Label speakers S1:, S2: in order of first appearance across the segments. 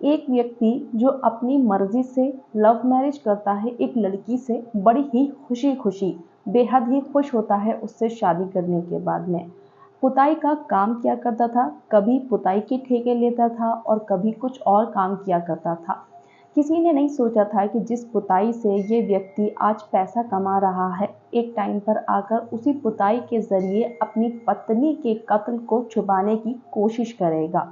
S1: एक व्यक्ति जो अपनी मर्जी से लव मैरिज करता है एक लड़की से, बड़ी ही खुशी खुशी बेहद ही खुश होता है उससे शादी करने के बाद में। पुताई का काम किया करता था, कभी पुताई के ठेके लेता था और कभी कुछ और काम किया करता था। किसी ने नहीं सोचा था कि जिस पुताई से ये व्यक्ति आज पैसा कमा रहा है, एक टाइम पर आकर उसी पुताई के जरिए अपनी पत्नी के कत्ल को छुपाने की कोशिश करेगा।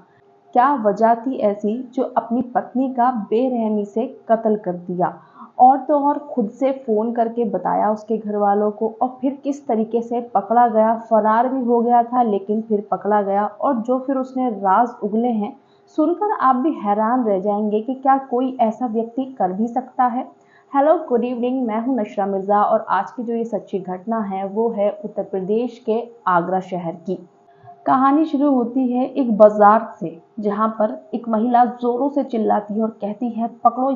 S1: क्या वजह थी ऐसी जो अपनी पत्नी का बेरहमी से कत्ल कर दिया, और तो और खुद से फ़ोन करके बताया उसके घर वालों को, और फिर किस तरीके से पकड़ा गया। फरार भी हो गया था लेकिन फिर पकड़ा गया, और जो फिर उसने राज उगले हैं सुनकर आप भी हैरान रह जाएंगे कि क्या कोई ऐसा व्यक्ति कर भी सकता है। हेलो गुड इवनिंग, मैं हूं नशरा मिर्ज़ा और आज की जो ये सच्ची घटना है वो है उत्तर प्रदेश के आगरा शहर की। कहानी शुरू होती है एक बाजार से, जहां पर एक महिला जोरों से चिल्लाती है और कहती है पकड़ो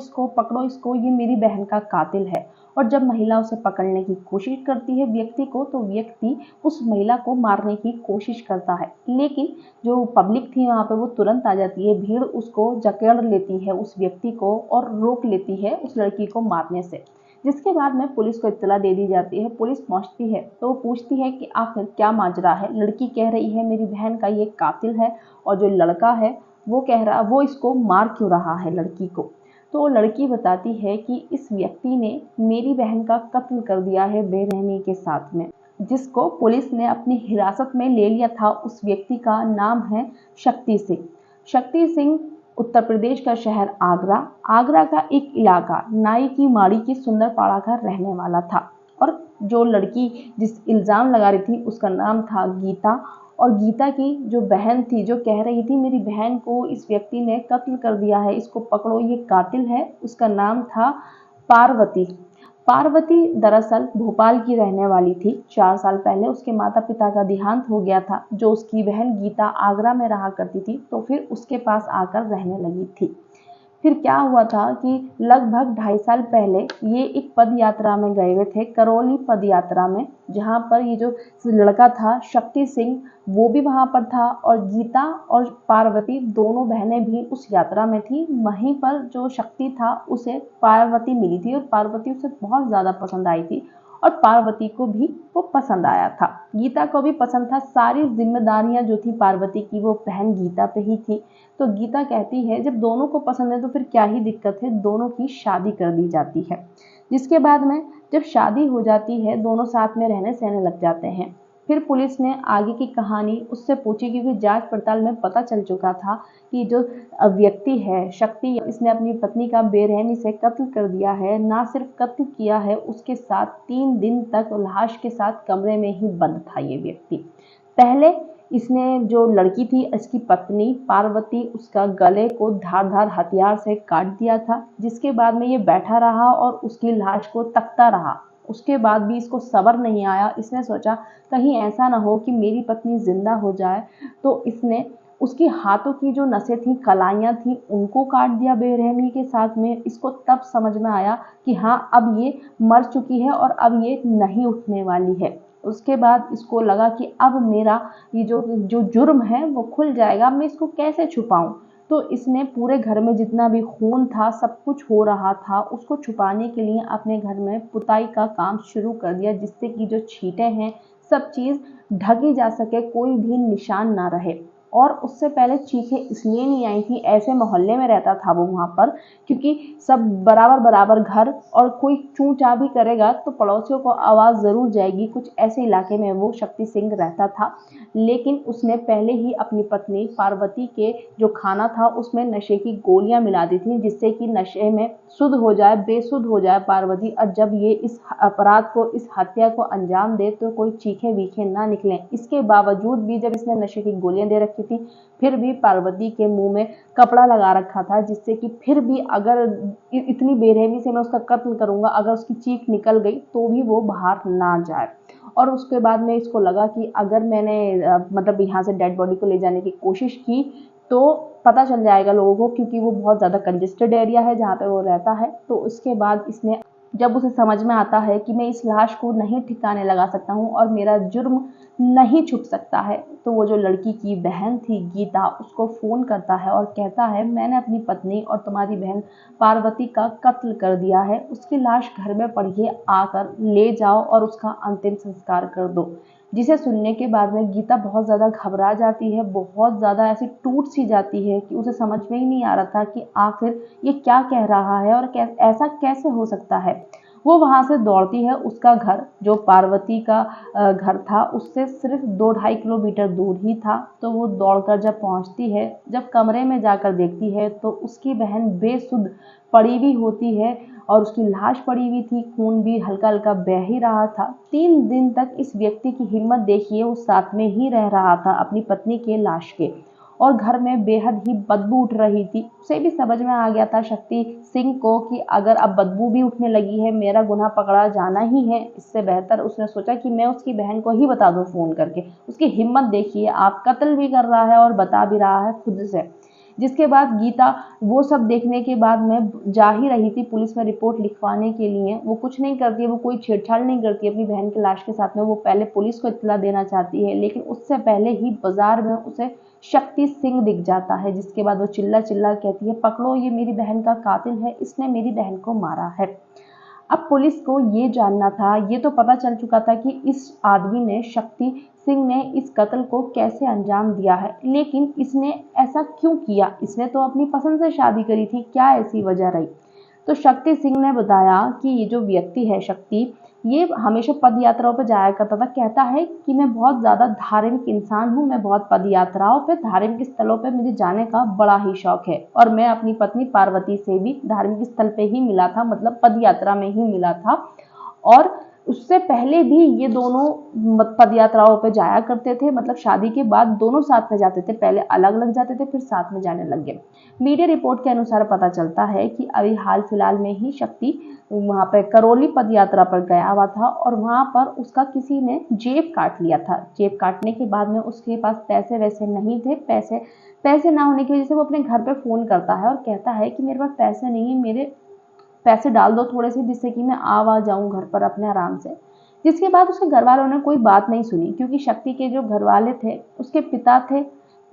S1: इसको, ये मेरी बहन का कातिल है। और जब महिला उसे पकड़ने की कोशिश करती है व्यक्ति को, तो व्यक्ति उस महिला को मारने की कोशिश करता है, लेकिन जो पब्लिक थी वहां पे वो तुरंत आ जाती है। भीड़ उसको जकड़ लेती है उस व्यक्ति को और रोक लेती है उस लड़की को मारने से। जिसके बाद में पुलिस को इत्तला दे दी जाती है। पुलिस पहुंचती है तो वो पूछती है कि आखिर क्या माजरा है। लड़की कह रही है मेरी बहन का ये कातिल है, और जो लड़का है वो कह रहा वो इसको मार क्यों रहा है लड़की को। तो लड़की बताती है कि इस व्यक्ति ने मेरी बहन का कत्ल कर दिया है बेरहमी के साथ में, जिसको पुलिस ने अपनी हिरासत में ले लिया था। उस व्यक्ति का नाम है शक्ति सिंह। शक्ति सिंह उत्तर प्रदेश का शहर आगरा, आगरा का एक इलाका नाई की माड़ी की सुंदरपाड़ा का रहने वाला था। और जो लड़की जिस इल्ज़ाम लगा रही थी उसका नाम था गीता। और गीता की जो बहन थी जो कह रही थी मेरी बहन को इस व्यक्ति ने कत्ल कर दिया है, इसको पकड़ो ये कातिल है, उसका नाम था पार्वती। पार्वती दरअसल भोपाल की रहने वाली थी। 4 साल पहले उसके माता पिता का देहांत हो गया था। जो उसकी बहन गीता आगरा में रहा करती थी, तो फिर उसके पास आकर रहने लगी थी। फिर क्या हुआ था कि लगभग 2.5 साल पहले ये एक पद यात्रा में गए हुए थे, करौली पद यात्रा में, जहाँ पर ये जो लड़का था शक्ति सिंह वो भी वहाँ पर था, और गीता और पार्वती दोनों बहनें भी उस यात्रा में थी। वहीं पर जो शक्ति था उसे पार्वती मिली थी और पार्वती उसे बहुत ज़्यादा पसंद आई थी, और पार्वती को भी वो पसंद आया था। गीता को भी पसंद था। सारी जिम्मेदारियां जो थी पार्वती की वो बहन गीता पे ही थी। तो गीता कहती है जब दोनों को पसंद है तो फिर क्या ही दिक्कत है, दोनों की शादी कर दी जाती है। जिसके बाद में जब शादी हो जाती है दोनों साथ में रहने सहने लग जाते हैं। फिर पुलिस ने आगे की कहानी उससे पूछी, क्योंकि जांच पड़ताल में पता चल चुका था कि जो व्यक्ति है शक्ति, इसने अपनी पत्नी का बेरहमी से कत्ल कर दिया है। ना सिर्फ कत्ल किया है, उसके साथ 3 दिन तक लाश के साथ कमरे में ही बंद था ये व्यक्ति। पहले इसने जो लड़की थी इसकी पत्नी पार्वती, उसका गले को धारदार हथियार से काट दिया था। जिसके बाद में ये बैठा रहा और उसकी लाश को तकता रहा। उसके बाद भी इसको सब्र नहीं आया। इसने सोचा कहीं ऐसा ना हो कि मेरी पत्नी जिंदा हो जाए, तो इसने उसके हाथों की जो नसें थी, कलाइयाँ थी, उनको काट दिया बेरहमी के साथ में। इसको तब समझ में आया कि हाँ अब ये मर चुकी है और अब ये नहीं उठने वाली है। उसके बाद इसको लगा कि अब मेरा ये जो जो जुर्म है वो खुल जाएगा, मैं इसको कैसे छुपाऊं। तो इसने पूरे घर में जितना भी खून था, सब कुछ हो रहा था, उसको छुपाने के लिए अपने घर में पुताई का काम शुरू कर दिया, जिससे कि जो छींटे हैं सब चीज़ ढकी जा सके, कोई भी निशान ना रहे। और उससे पहले चीखें इसलिए नहीं आई थी, ऐसे मोहल्ले में रहता था वो वहाँ पर, क्योंकि सब बराबर बराबर घर, और कोई चूं चा भी करेगा तो पड़ोसियों को आवाज़ ज़रूर जाएगी। कुछ ऐसे इलाके में वो शक्ति सिंह रहता था। लेकिन उसने पहले ही अपनी पत्नी पार्वती के जो खाना था उसमें नशे की गोलियां मिला दी थी, जिससे कि नशे में शुद्ध हो जाए, बेसुध हो जाए पार्वती, और जब ये इस अपराध को, इस हत्या को अंजाम दे तो कोई चीखे वीखे ना निकले। इसके बावजूद भी जब इसने नशे की गोलियां दे रखी थी, फिर भी पार्वती के मुंह में कपड़ा लगा रखा था, जिससे कि फिर भी अगर इतनी बेरहमी से मैं उसका कत्ल करूंगा, अगर उसकी चीख निकल गई तो भी वो बाहर ना जाए। और उसके बाद में इसको लगा कि अगर मैंने मतलब यहाँ से डेड बॉडी को ले जाने की कोशिश की तो पता चल जाएगा लोगों को, क्योंकि वो बहुत ज़्यादा कंजेस्टेड एरिया है जहाँ पे वो रहता है। तो उसके बाद इसने जब उसे समझ में आता है कि मैं इस लाश को नहीं ठिकाने लगा सकता हूँ और मेरा जुर्म नहीं छुप सकता है, तो वो जो लड़की की बहन थी गीता, उसको फ़ोन करता है और कहता है मैंने अपनी पत्नी और तुम्हारी बहन पार्वती का कत्ल कर दिया है, उसकी लाश घर में पड़ी है, आकर ले जाओ और उसका अंतिम संस्कार कर दो। जिसे सुनने के बाद में गीता बहुत ज़्यादा घबरा जाती है, बहुत ज़्यादा ऐसी टूट सी जाती है कि उसे समझ में ही नहीं आ रहा था कि आखिर ये क्या कह रहा है और ऐसा कैसे हो सकता है। वो वहाँ से दौड़ती है, उसका घर जो पार्वती का घर था उससे सिर्फ 2-2.5 किलोमीटर दूर ही था। तो वो दौड़कर जब पहुँचती है, जब कमरे में जाकर देखती है तो उसकी बहन बेसुध पड़ी हुई होती है और उसकी लाश पड़ी हुई थी, खून भी हल्का हल्का बह ही रहा था। 3 दिन तक इस व्यक्ति की हिम्मत देखिए, वो साथ में ही रह रहा था अपनी पत्नी के लाश के, और घर में बेहद ही बदबू उठ रही थी। उसे भी समझ में आ गया था शक्ति सिंह को कि अगर अब बदबू भी उठने लगी है, मेरा गुनाह पकड़ा जाना ही है, इससे बेहतर उसने सोचा कि मैं उसकी बहन को ही बता दूं फ़ोन करके। उसकी हिम्मत देखिए, आप कत्ल भी कर रहा है और बता भी रहा है खुद से। जिसके बाद गीता वो सब देखने के बाद में जा ही रही थी पुलिस में रिपोर्ट लिखवाने के लिए। वो कुछ नहीं करती है, वो कोई छेड़छाड़ नहीं करती अपनी बहन की लाश के साथ में। वो पहले पुलिस को इत्तला देना चाहती है, लेकिन उससे पहले ही बाजार में उसे शक्ति सिंह दिख जाता है, जिसके बाद वो चिल्ला चिल्ला कहती है पकड़ो, ये मेरी बहन का कातिल है, इसने मेरी बहन को मारा है। अब पुलिस को ये जानना था, ये तो पता चल चुका था कि इस आदमी ने, शक्ति सिंह ने इस कत्ल को कैसे अंजाम दिया है, लेकिन इसने ऐसा क्यों किया? इसने तो अपनी पसंद से शादी करी थी, क्या ऐसी वजह रही? तो शक्ति सिंह ने बताया कि ये जो व्यक्ति है शक्ति, ये हमेशा पद यात्राओं पर जाया करता था। कहता है कि मैं बहुत ज़्यादा धार्मिक इंसान हूँ, मैं बहुत पद यात्राओं पे, धार्मिक स्थलों पे मुझे जाने का बड़ा ही शौक है, और मैं अपनी पत्नी पार्वती से भी धार्मिक स्थल पे ही मिला था, मतलब पद यात्रा में ही मिला था। और उससे पहले भी ये दोनों पद यात्राओं पे जाया करते थे, मतलब शादी के बाद दोनों साथ में जाते थे, पहले अलग अलग जाते थे फिर साथ में जाने लग गए। मीडिया रिपोर्ट के अनुसार पता चलता है कि अभी हाल फिलहाल में ही शक्ति वहाँ पे करौली पद यात्रा पर गया हुआ था और वहाँ पर उसका किसी ने जेब काट लिया था। जेब काटने के बाद में उसके पास पैसे वैसे नहीं थे, पैसे ना होने की वजह से वो अपने घर पे फ़ोन करता है और कहता है कि मेरे पास पैसे नहीं है, मेरे पैसे डाल दो थोड़े से, जिससे कि मैं आ जाऊं घर पर अपने आराम से। जिसके बाद उसके घर वालों ने कोई बात नहीं सुनी, क्योंकि शक्ति के जो घर वाले थे, उसके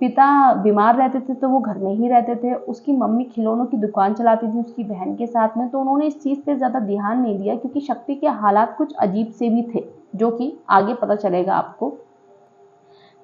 S1: पिता बीमार रहते थे तो वो घर में ही रहते थे। उसकी मम्मी खिलौनों की दुकान चलाती थी उसकी बहन के साथ में, तो उन्होंने इस चीज़ पे ज़्यादा ध्यान नहीं दिया, क्योंकि शक्ति के हालात कुछ अजीब से भी थे, जो कि आगे पता चलेगा आपको।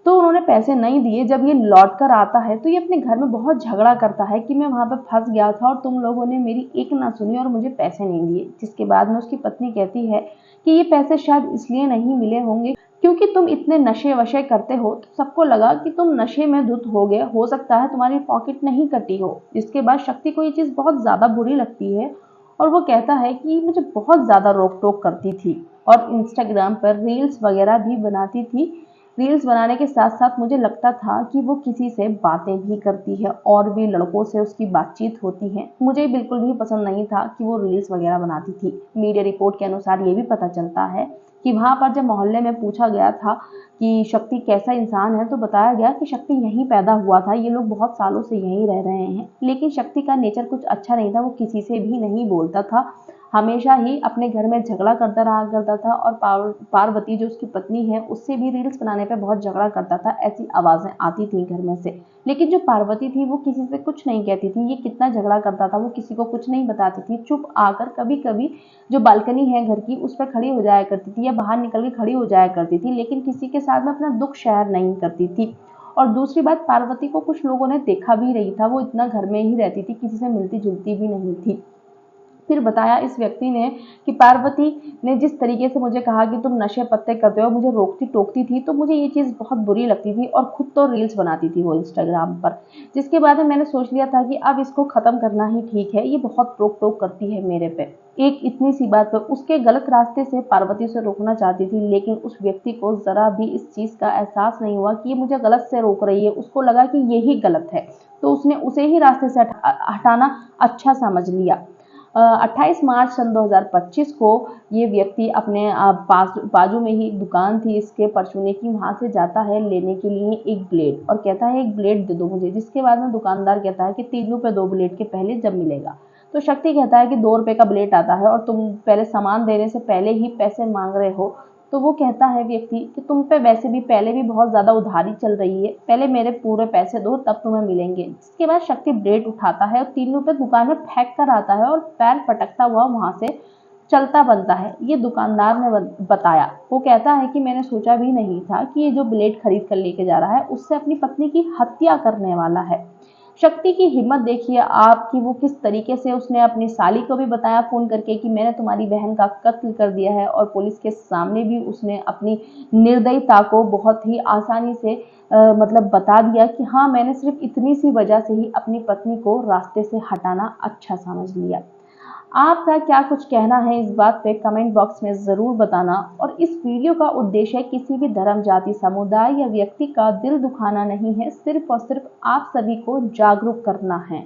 S1: तो उन्होंने पैसे नहीं दिए। जब ये लौट कर आता है तो ये अपने घर में बहुत झगड़ा करता है कि मैं वहाँ पे फंस गया था और तुम लोगों ने मेरी एक ना सुनी और मुझे पैसे नहीं दिए। जिसके बाद में उसकी पत्नी कहती है कि ये पैसे शायद इसलिए नहीं मिले होंगे क्योंकि तुम इतने नशे वशे करते हो, तो सबको लगा कि तुम नशे में धुत हो गए, हो सकता है तुम्हारी पॉकेट नहीं कटी हो। जिसके बाद शक्ति को ये चीज़ बहुत ज़्यादा बुरी लगती है और वो कहता है कि मुझे बहुत ज़्यादा रोक टोक करती थी और इंस्टाग्राम पर रील्स वगैरह भी बनाती थी। रील्स बनाने के साथ साथ मुझे लगता था कि वो किसी से बातें भी करती है और भी लड़कों से उसकी बातचीत होती है। मुझे बिल्कुल भी पसंद नहीं था कि वो रील्स वगैरह बनाती थी। मीडिया रिपोर्ट के अनुसार ये भी पता चलता है कि वहाँ पर जब मोहल्ले में पूछा गया था कि शक्ति कैसा इंसान है, तो बताया गया कि शक्ति यहीं पैदा हुआ था, ये लोग बहुत सालों से यहीं रह रहे हैं। लेकिन शक्ति का नेचर कुछ अच्छा नहीं था, वो किसी से भी नहीं बोलता था, हमेशा ही अपने घर में झगड़ा करता रहा करता था और पार्वती जो उसकी पत्नी है उससे भी रील्स बनाने पे बहुत झगड़ा करता था। ऐसी आवाज़ें आती थी घर में से, लेकिन जो पार्वती थी वो किसी से कुछ नहीं कहती थी। ये कितना झगड़ा करता था वो किसी को कुछ नहीं बताती थी, चुप आकर कभी कभी जो बालकनी है घर की उस पर खड़ी हो जाया करती थी या बाहर निकल के खड़ी हो जाया करती थी, लेकिन किसी के साथ में अपना दुख शेयर नहीं करती थी। और दूसरी बात, पार्वती को कुछ लोगों ने देखा भी नहीं था, वो इतना घर में ही रहती थी, किसी से मिलती जुलती भी नहीं थी। फिर बताया इस व्यक्ति ने कि पार्वती ने जिस तरीके से मुझे कहा कि तुम नशे पत्ते करते हो, मुझे रोकती टोकती थी, तो मुझे ये चीज़ बहुत बुरी लगती थी और खुद तो रील्स बनाती थी वो इंस्टाग्राम पर। जिसके बाद में मैंने सोच लिया था कि अब इसको ख़त्म करना ही ठीक है, ये बहुत रोक टोक करती है मेरे पे। एक इतनी सी बात पर उसके गलत रास्ते से पार्वती उसे रोकना चाहती थी, लेकिन उस व्यक्ति को ज़रा भी इस चीज़ का एहसास नहीं हुआ कि ये मुझे गलत से रोक रही है। उसको लगा कि यही गलत है, तो उसने उसे ही रास्ते से हटाना अच्छा समझ लिया। 28 मार्च सन 2025 को ये व्यक्ति अपने बाजू में ही दुकान थी इसके परचूने की, वहाँ से जाता है लेने के लिए एक ब्लेड और कहता है एक ब्लेड दे दो मुझे। जिसके बाद में दुकानदार कहता है कि 3 रुपये 2 ब्लेड के, पहले जब मिलेगा। तो शक्ति कहता है कि 2 रुपए का ब्लेड आता है और तुम पहले सामान देने से पहले ही पैसे मांग रहे हो। तो वो कहता है व्यक्ति कि तुम पे वैसे भी पहले भी बहुत ज़्यादा उधारी चल रही है, पहले मेरे पूरे पैसे दो तब तुम्हें मिलेंगे। जिसके बाद शक्ति ब्लेड उठाता है और 3 रुपए दुकान में फेंक कर आता है और पैर पटकता हुआ वहां से चलता बनता है। ये दुकानदार ने बताया। वो कहता है कि मैंने सोचा भी नहीं था कि ये जो ब्लेड खरीद कर लेके जा रहा है उससे अपनी पत्नी की हत्या करने वाला है। शक्ति की हिम्मत देखिए आप कि वो किस तरीके से उसने अपनी साली को भी बताया फ़ोन करके कि मैंने तुम्हारी बहन का कत्ल कर दिया है, और पुलिस के सामने भी उसने अपनी निर्दयता को बहुत ही आसानी से मतलब बता दिया कि हाँ, मैंने सिर्फ इतनी सी वजह से ही अपनी पत्नी को रास्ते से हटाना अच्छा समझ लिया। आपका क्या कुछ कहना है इस बात पे कमेंट बॉक्स में ज़रूर बताना। और इस वीडियो का उद्देश्य किसी भी धर्म, जाति, समुदाय या व्यक्ति का दिल दुखाना नहीं है, सिर्फ और सिर्फ आप सभी को जागरूक करना है।